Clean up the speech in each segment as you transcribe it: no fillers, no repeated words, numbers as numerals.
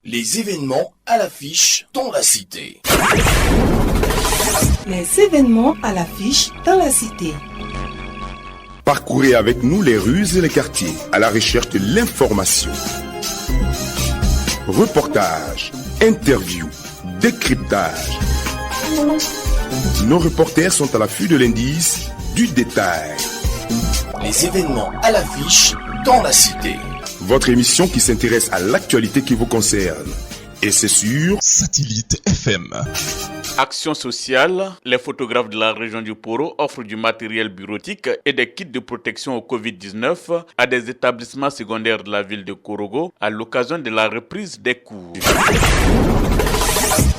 Les événements à l'affiche dans la cité. Les événements à l'affiche dans la cité. Parcourez avec nous les rues et les quartiers à la recherche de l'information. Reportages, interviews, décryptage. Nos reporters sont à l'affût de l'indice du détail. Les événements à l'affiche dans la cité. Votre émission qui s'intéresse à l'actualité qui vous concerne. Et c'est sur Satellite FM. Action sociale, les photographes de la région du Poro offrent du matériel bureautique et des kits de protection au Covid-19 à des établissements secondaires de la ville de Korogo à l'occasion de la reprise des cours.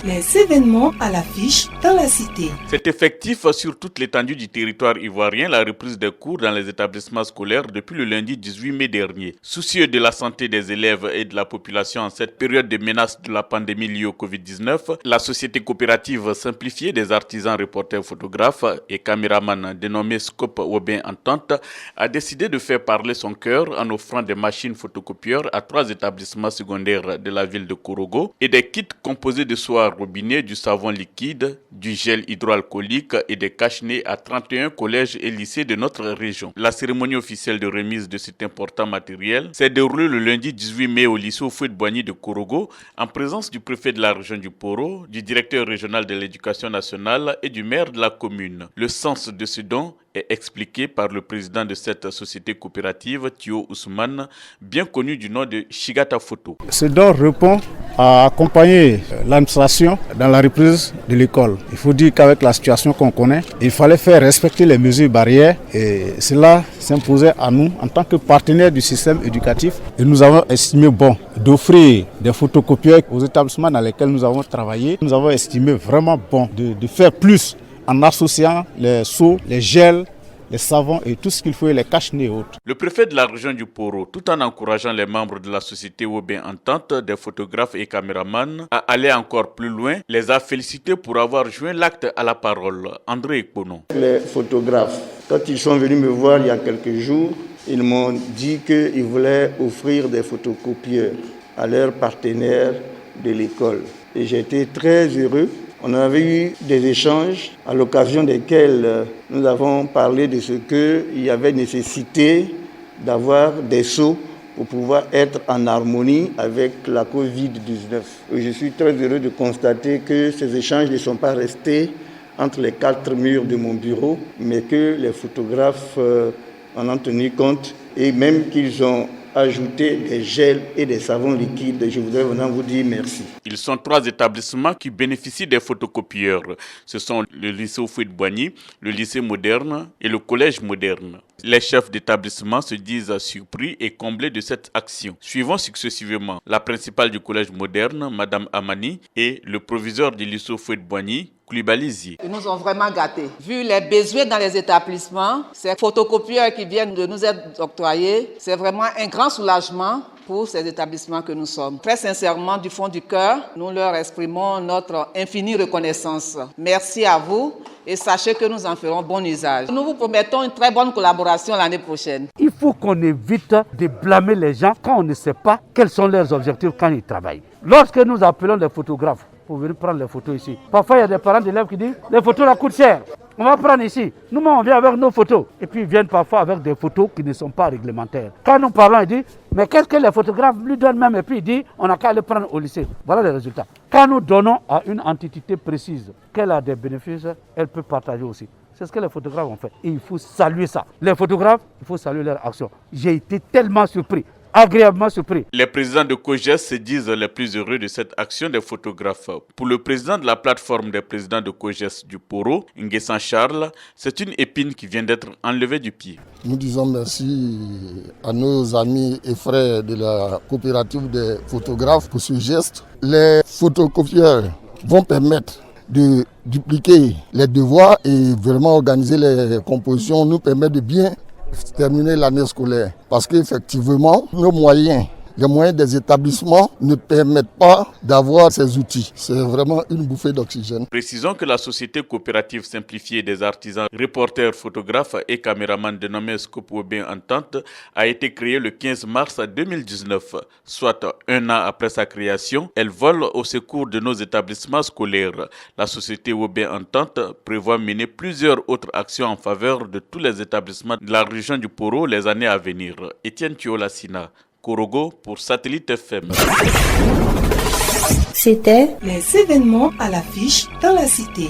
Les événements à l'affiche dans la cité. C'est effectif sur toute l'étendue du territoire ivoirien, la reprise des cours dans les établissements scolaires depuis le lundi 18 mai dernier. Soucieux de la santé des élèves et de la population en cette période de menace de la pandémie liée au Covid-19, la société coopérative simplifiée des artisans reporters photographes et caméramans dénommée Scope Wobin Entente a décidé de faire parler son cœur en offrant des machines photocopieurs à 3 établissements secondaires de la ville de Korogo et des kits composés de soie robinet, du savon liquide, du gel hydroalcoolique et des cache-nez à 31 collèges et lycées de notre région. La cérémonie officielle de remise de cet important matériel s'est déroulée le lundi 18 mai au lycée Houphouët-Boigny de Korogo en présence du préfet de la région du Poro, du directeur régional de l'éducation nationale et du maire de la commune. Le sens de ce don est expliqué par le président de cette société coopérative, Thio Ousmane, bien connu du nom de Shigata Photo. Ce don répond à accompagner l'administration dans la reprise de l'école. Il faut dire qu'avec la situation qu'on connaît, il fallait faire respecter les mesures barrières et cela s'imposait à nous en tant que partenaires du système éducatif. Et nous avons estimé bon d'offrir des photocopieurs aux établissements dans lesquels nous avons travaillé. Nous avons estimé vraiment bon de faire plus en associant les seaux, les gels, les savons et tout ce qu'il faut, les cache-nez et autres. Le préfet de la région du Poro, tout en encourageant les membres de la société Wobin Entente, des photographes et caméramans, à aller encore plus loin, les a félicités pour avoir joint l'acte à la parole. André Ekpono. Les photographes, quand ils sont venus me voir il y a quelques jours, ils m'ont dit qu'ils voulaient offrir des photocopieurs à leurs partenaires de l'école. Et j'ai été très heureux. On avait eu des échanges à l'occasion desquels nous avons parlé de ce qu'il y avait nécessité d'avoir des seaux pour pouvoir être en harmonie avec la Covid-19. Et je suis très heureux de constater que ces échanges ne sont pas restés entre les 4 murs de mon bureau, mais que les photographes en ont tenu compte et même qu'ils ont ajouter des gels et des savons liquides. Je voudrais vraiment vous dire merci. Ils sont 3 établissements qui bénéficient des photocopieurs. Ce sont le lycée Houphouët-Boigny, le lycée moderne et le collège moderne. Les chefs d'établissement se disent surpris et comblés de cette action. Suivons successivement la principale du collège moderne, Madame Amani, et le proviseur du lycée Houphouët-Boigny, Koulibaly. Ils nous ont vraiment gâtés. Vu les besoins dans les établissements, ces photocopieurs qui viennent de nous être octroyés, c'est vraiment un grand soulagement pour ces établissements que nous sommes. Très sincèrement, du fond du cœur, nous leur exprimons notre infinie reconnaissance. Merci à vous et sachez que nous en ferons bon usage. Nous vous promettons une très bonne collaboration l'année prochaine. Il faut qu'on évite de blâmer les gens quand on ne sait pas quels sont leurs objectifs quand ils travaillent. Lorsque nous appelons les photographes pour venir prendre les photos ici, parfois il y a des parents d'élèves qui disent « les photos là coûtent cher, on va prendre ici ». Nous, on vient avec nos photos. Et puis ils viennent parfois avec des photos qui ne sont pas réglementaires. Quand nous parlons, ils disent « mais qu'est-ce que les photographes lui donnent même ?» Et puis ils disent « on n'a qu'à les prendre au lycée ». Voilà les résultats. Quand nous donnons à une entité précise qu'elle a des bénéfices, elle peut partager aussi. C'est ce que les photographes ont fait. Et il faut saluer ça. Les photographes, il faut saluer leur action. J'ai été tellement surpris. Agréablement surpris. Les présidents de COGES se disent les plus heureux de cette action des photographes. Pour le président de la plateforme des présidents de COGES du Poro, Nguessan Charles, c'est une épine qui vient d'être enlevée du pied. Nous disons merci à nos amis et frères de la coopérative des photographes pour ce geste. Les photocopieurs vont permettre de dupliquer les devoirs et vraiment organiser les compositions, nous permet de bien terminer l'année scolaire. Parce qu'effectivement, nos moyens les moyens des établissements ne permettent pas d'avoir ces outils. C'est vraiment une bouffée d'oxygène. Précisons que la société coopérative simplifiée des artisans, reporters, photographes et caméramans dénommée Scope Webin Entente a été créée le 15 mars 2019. Soit un an après sa création, elle vole au secours de nos établissements scolaires. La société Webin Entente prévoit mener plusieurs autres actions en faveur de tous les établissements de la région du Poro les années à venir. Étienne Thiolassina, Korogo pour Satellite FM. C'était les événements à l'affiche dans la cité.